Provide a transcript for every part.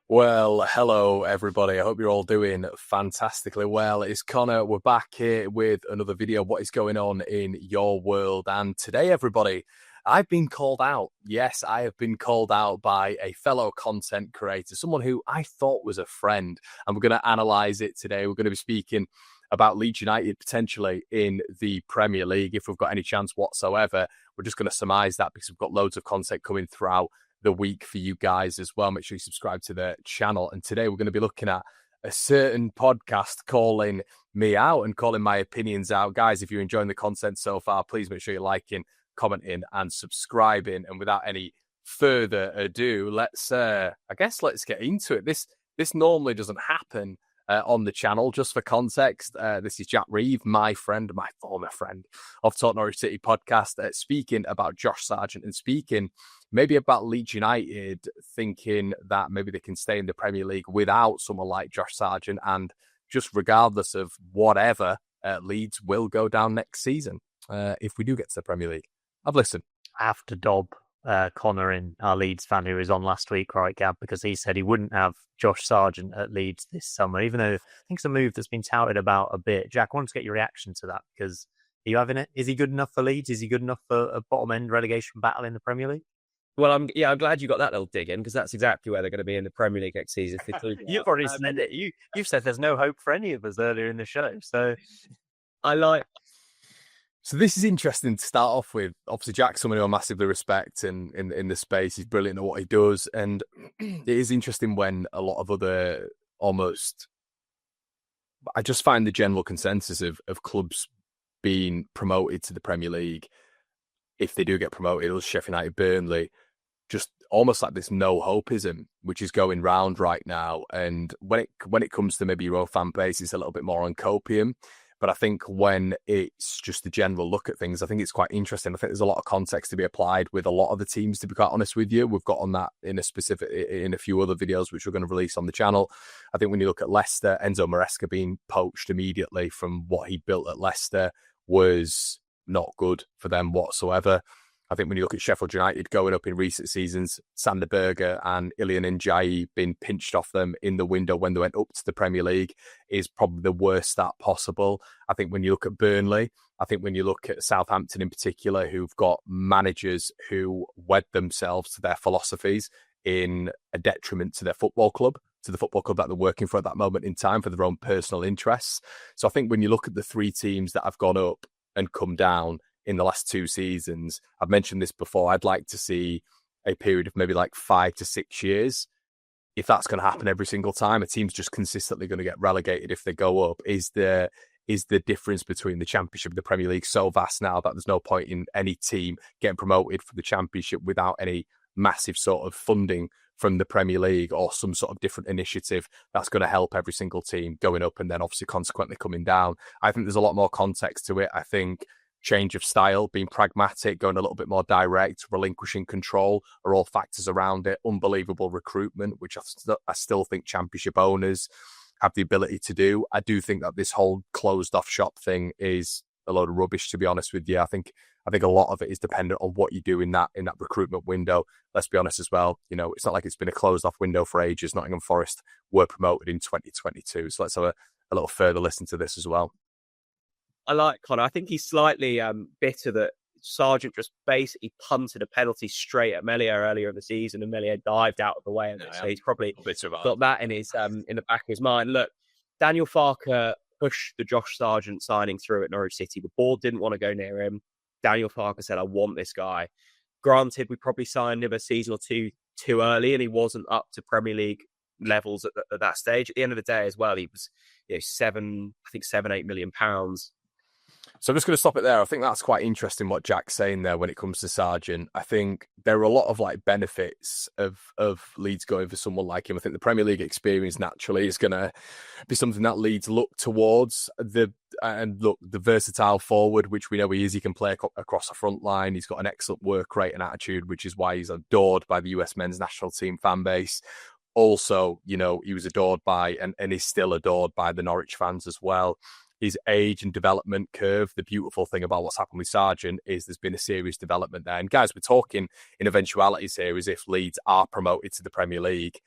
Well, hello everybody. I hope you're all doing fantastically well. It's Connor. We're back here with another video. What is going on in your world? And today, everybody, I've been called out. Yes, I have been called out by a fellow content creator, someone who I thought was a friend. And we're going to analyze it today. We're going to be speaking about Leeds United potentially in the Premier League, if we've got any chance whatsoever. We're just going to surmise that because we've got loads of content coming throughout the week for you guys as well. Make sure you subscribe to the channel. And today we're going to be looking at a certain podcast calling me out and calling my opinions out. Guys, if you're enjoying the content so far, please make sure you're liking, commenting, and subscribing. And without any further ado, let's get into it. This normally doesn't happen on the channel. Just for context, this is Jack Reeve, my friend, my former friend of Talk Norwich City podcast, speaking about Josh Sargent and speaking maybe about Leeds United, thinking that maybe they can stay in the Premier League without someone like Josh Sargent, and just regardless of whatever, Leeds will go down next season if we do get to the Premier League. I've listened. I have to dob Connor in, our Leeds fan who was on last week, right, Gab, because he said he wouldn't have Josh Sargent at Leeds this summer, even though I think it's a move that's been touted about a bit. Jack, I wanted to get your reaction to that, because are you having it? Is he good enough for Leeds? Is he good enough for a bottom-end relegation battle in the Premier League? Well, I'm glad you got that little dig in, because that's exactly where they're going to be in the Premier League next season. You've already said it. You've said there's no hope for any of us earlier in the show. So So this is interesting to start off with. Obviously, Jack's someone who I massively respect in the space. He's brilliant at what he does. And it is interesting when a lot of other I just find the general consensus of clubs being promoted to the Premier League, if they do get promoted, it Sheffield United, Burnley, just almost like this no hopeism, which is going round right now. And when it comes to maybe your own fan base, it's a little bit more on copium. But I think when it's just a general look at things, I think it's quite interesting. I think there's a lot of context to be applied with a lot of the teams, to be quite honest with you. We've got on that in a few other videos, which we're going to release on the channel. I think when you look at Leicester, Enzo Maresca being poached immediately from what he built at Leicester was not good for them whatsoever. I think when you look at Sheffield United going up in recent seasons, Sander Berge and Ilian Ndiaye being pinched off them in the window when they went up to the Premier League is probably the worst start possible. I think when you look at Burnley, I think when you look at Southampton in particular, who've got managers who wed themselves to their philosophies in a detriment to their football club, to the football club that they're working for at that moment in time for their own personal interests. So I think when you look at the three teams that have gone up and come down in the last two seasons, I've mentioned this before, I'd like to see a period of maybe like 5 to 6 years. If that's going to happen every single time, a team's just consistently going to get relegated if they go up. Is the difference between the Championship and the Premier League so vast now that there's no point in any team getting promoted from the Championship without any massive sort of funding from the Premier League or some sort of different initiative that's going to help every single team going up and then obviously consequently coming down? I think there's a lot more context to it. I think change of style, being pragmatic, going a little bit more direct, relinquishing control are all factors around it. Unbelievable recruitment, which I still think Championship owners have the ability to do. I do think that this whole closed off shop thing is a load of rubbish, to be honest with you. I think a lot of it is dependent on what you do in that recruitment window. Let's be honest as well. You know, it's not like it's been a closed off window for ages. Nottingham Forest were promoted in 2022. So let's have a little further listen to this as well. I like Connor. I think he's slightly bitter that Sargent just basically punted a penalty straight at Meslier earlier in the season, and Meslier dived out of the way. So he's probably got that in his in the back of his mind. Look, Daniel Farke pushed the Josh Sargent signing through at Norwich City. The board didn't want to go near him. Daniel Farke said, "I want this guy." Granted, we probably signed him a season or two too early, and he wasn't up to Premier League levels at that stage. At the end of the day, as well, he was £7-8 million. So I'm just going to stop it there. I think that's quite interesting what Jack's saying there when it comes to Sargent. I think there are a lot of like benefits of Leeds going for someone like him. I think the Premier League experience naturally is going to be something that Leeds look towards. The versatile forward, which we know he is, he can play across the front line. He's got an excellent work rate and attitude, which is why he's adored by the US men's national team fan base. Also, you know, he was adored by and is still adored by the Norwich fans as well. His age and development curve, the beautiful thing about what's happened with Sargent is there's been a serious development there. And guys, we're talking in eventualities here as if Leeds are promoted to the Premier League.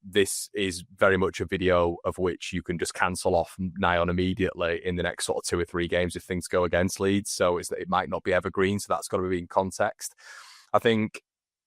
this is very much a video of which you can just cancel off nigh on immediately in the next sort of 2 or 3 games if things go against Leeds. So it might not be evergreen, so that's got to be in context. I think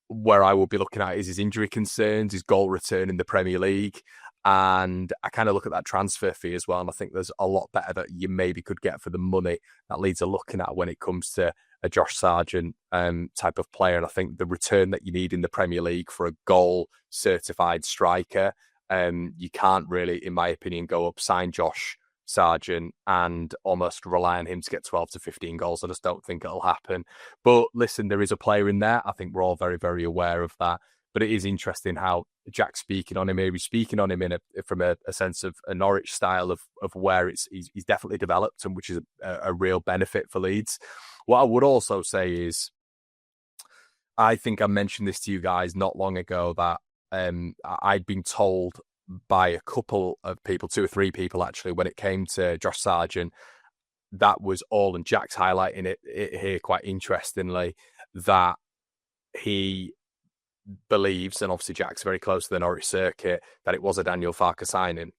where I will be looking at is his injury concerns, his goal return in the Premier League. And I kind of look at that transfer fee as well. And I think there's a lot better that you maybe could get for the money that Leeds are looking at when it comes to a Josh Sargent type of player. And I think the return that you need in the Premier League for a goal certified striker, you can't really, in my opinion, go up, sign Josh Sargent and almost rely on him to get 12 to 15 goals. I just don't think it'll happen. But listen, there is a player in there. I think we're all very, very aware of that. But it is interesting how Jack's speaking on him here. He's speaking on him from a sense of a Norwich style of where he's definitely developed, and which is a real benefit for Leeds. What I would also say is, I think I mentioned this to you guys not long ago, that I'd been told by a couple of people, 2 or 3 people actually, when it came to Josh Sargent, that was all, and Jack's highlighting it here quite interestingly, that he believes, and obviously Jack's very close to the Norwich circuit, that it was a Daniel Farke signing,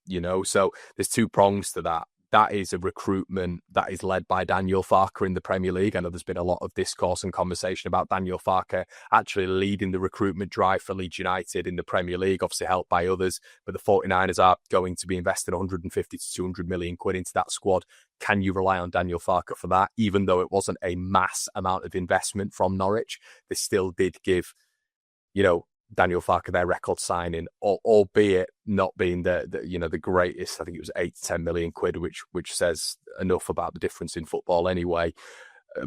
so there's 2 prongs to that. That is a recruitment that is led by Daniel Farke in the Premier League. I know there's been a lot of discourse and conversation about Daniel Farke actually leading the recruitment drive for Leeds United in the Premier League, obviously helped by others, but the 49ers are going to be investing 150 to 200 million quid into that squad. Can you rely on Daniel Farke for that? Even though it wasn't a mass amount of investment from Norwich, they still did give Daniel Farke their record signing, albeit not being the greatest. I think it was 8 to 10 million quid, which says enough about the difference in football anyway,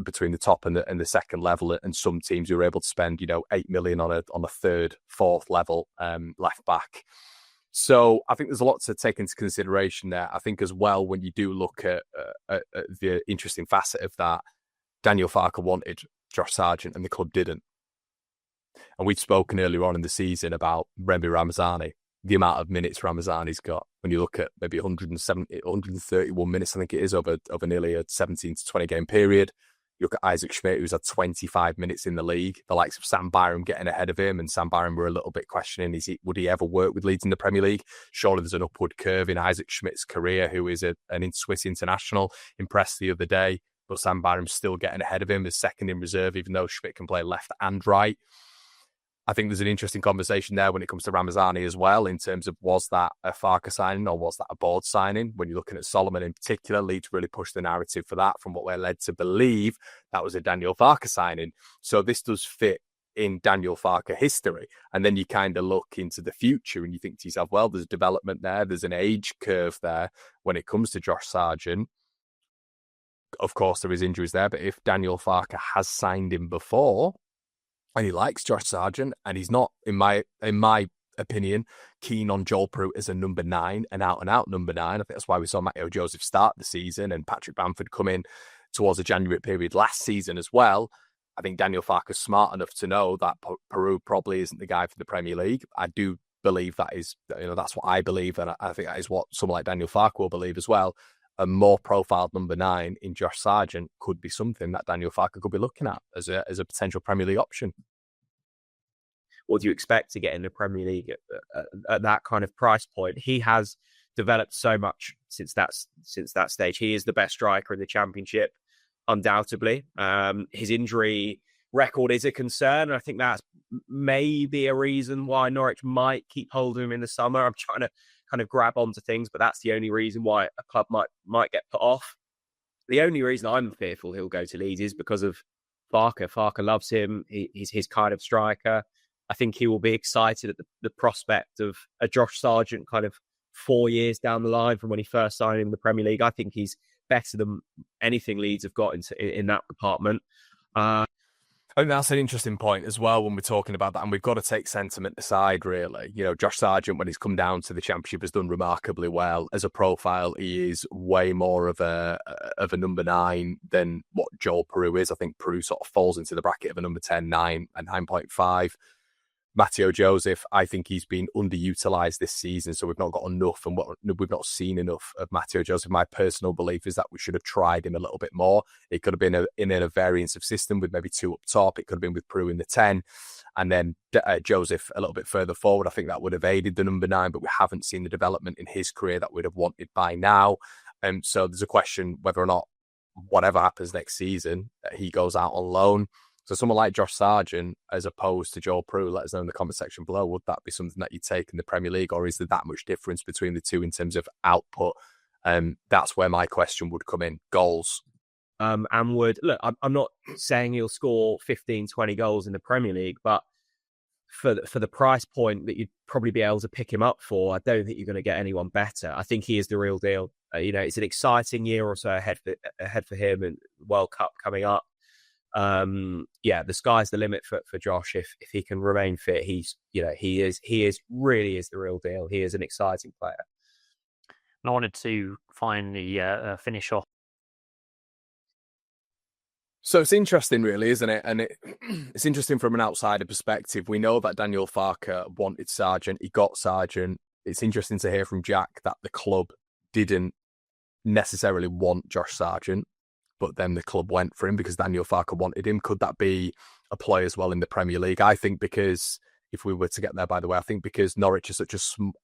between the top and the second level, and some teams who were able to spend 8 million on a third, fourth level left back. So I think there's a lot to take into consideration there. I think as well, when you do look at the interesting facet of that, Daniel Farke wanted Josh Sargent and the club didn't. And we'd spoken earlier on in the season about Remy Ramazani, the amount of minutes Ramazani's got. When you look at maybe 131 minutes, I think it is, over nearly a 17 to 20 game period. You look at Isaac Schmidt, who's had 25 minutes in the league. The likes of Sam Byram getting ahead of him, and Sam Byram were a little bit questioning, would he ever work with Leeds in the Premier League? Surely there's an upward curve in Isaac Schmidt's career, who is an Swiss international. Impressed the other day, but Sam Byram's still getting ahead of him as second in reserve, even though Schmidt can play left and right. I think there's an interesting conversation there when it comes to Ramazani as well, in terms of, was that a Farke signing or was that a board signing? When you're looking at Solomon in particular, Leeds really pushed the narrative for that, from what we're led to believe that was a Daniel Farke signing. So this does fit in Daniel Farke history. And then you kind of look into the future and you think to yourself, well, there's development there. There's an age curve there when it comes to Josh Sargent. Of course, there is injuries there, but if Daniel Farke has signed him before, and he likes Josh Sargent, and he's not, in my opinion, keen on Joel Pruitt as a number 9, an out-and-out number 9. I think that's why we saw Matteo Joseph start the season and Patrick Bamford come in towards the January period last season as well. I think Daniel Farke's smart enough to know that Peru probably isn't the guy for the Premier League. I do believe that is, that's what I believe, and I think that is what someone like Daniel Farke will believe as well. A more profiled number 9 in Josh Sargent could be something that Daniel Farke could be looking at as a potential Premier League option. What do you expect to get in the Premier League at that kind of price point? He has developed so much since that stage. He is the best striker in the Championship, undoubtedly. His injury record is a concern. I think that's maybe a reason why Norwich might keep hold of him in the summer. I'm trying to kind of grab onto things, but that's the only reason why a club might get put off. The only reason I'm fearful he'll go to Leeds is because of Farke. Farke loves him. He's his kind of striker. I think he will be excited at the prospect of a Josh Sargent kind of 4 years down the line from when he first signed in the Premier League. I think he's better than anything Leeds have got in that department. I think that's an interesting point as well when we're talking about that, and we've got to take sentiment aside, really. Josh Sargent, when he's come down to the Championship, has done remarkably well. As a profile, he is way more of a number 9 than what Joel Peru is. I think Peru sort of falls into the bracket of a number 10, 9 and 9.5. Matteo Joseph, I think he's been underutilised this season, so we've not got enough, and we've not seen enough of Matteo Joseph. My personal belief is that we should have tried him a little bit more. It could have been in a variance of system with maybe 2 up top. It could have been with Prue in the 10, and then Joseph a little bit further forward. I think that would have aided the number 9, but we haven't seen the development in his career that we'd have wanted by now. So there's a question whether or not, whatever happens next season, he goes out on loan. So someone like Josh Sargent, as opposed to Joel Prue, let us know in the comment section below. Would that be something that you take in the Premier League, or is there that much difference between the two in terms of output? That's where my question would come in. Goals. I'm not saying he'll score 15, 20 goals in the Premier League, but for the price point that you'd probably be able to pick him up for, I don't think you're going to get anyone better. I think he is the real deal. It's an exciting year or so ahead for him, and World Cup coming up. The sky's the limit for Josh if he can remain fit. He really is the real deal. He is an exciting player. And I wanted to finally finish off. So it's interesting, really, isn't it? And it's interesting from an outsider perspective. We know that Daniel Farke wanted Sargent. He got Sargent. It's interesting to hear from Jack that the club didn't necessarily want Josh Sargent, but then the club went for him because Daniel Farke wanted him. Could that be a play as well in the Premier League? I think because, if we were to get there, by the way, I think because Norwich is such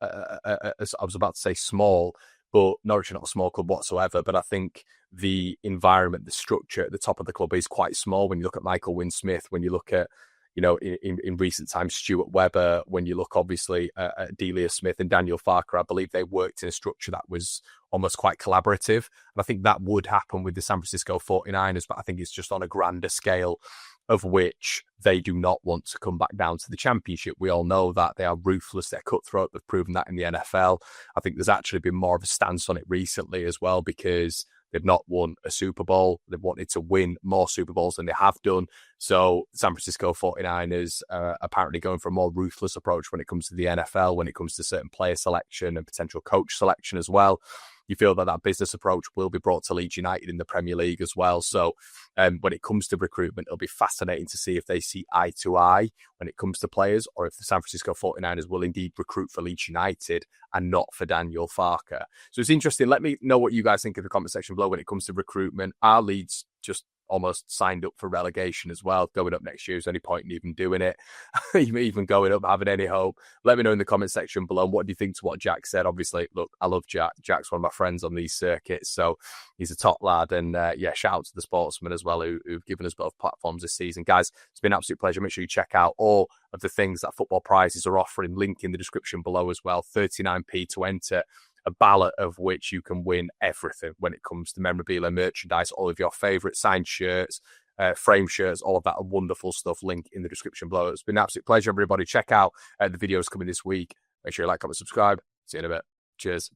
I was about to say small, but Norwich are not a small club whatsoever. But I think the environment, the structure at the top of the club is quite small. When you look at Michael Wynne-Smith, when you look at, in recent times, Stuart Webber, when you look obviously at Delia Smith and Daniel Farke, I believe they worked in a structure that was almost quite collaborative. And I think that would happen with the San Francisco 49ers, but I think it's just on a grander scale, of which they do not want to come back down to the Championship. We all know that they are ruthless, they're cutthroat, they've proven that in the NFL. I think there's actually been more of a stance on it recently as well, because they've not won a Super Bowl. They've wanted to win more Super Bowls than they have done. So San Francisco 49ers are apparently going for a more ruthless approach when it comes to the NFL, when it comes to certain player selection and potential coach selection as well. You feel that business approach will be brought to Leeds United in the Premier League as well. So when it comes to recruitment, it'll be fascinating to see if they see eye to eye when it comes to players, or if the San Francisco 49ers will indeed recruit for Leeds United and not for Daniel Farke. So it's interesting. Let me know what you guys think in the comment section below when it comes to recruitment. Are Leeds just almost signed up for relegation as well, going up next year? Is there any point in even doing it? Even going up, having any hope? Let me know in the comment section below. What do you think to what Jack said? Obviously, look, I love Jack. Jack's one of my friends on these circuits, so he's a top lad. And shout out to the sportsmen as well who've given us both platforms this season. Guys, it's been an absolute pleasure. Make sure you check out all of the things that Football Prizes are offering. Link in the description below as well. 39p to enter a ballot, of which you can win everything when it comes to memorabilia, merchandise, all of your favourite signed shirts, frame shirts, all of that wonderful stuff. Link in the description below. It's been an absolute pleasure, everybody. Check out the videos coming this week. Make sure you like, comment, subscribe. See you in a bit. Cheers.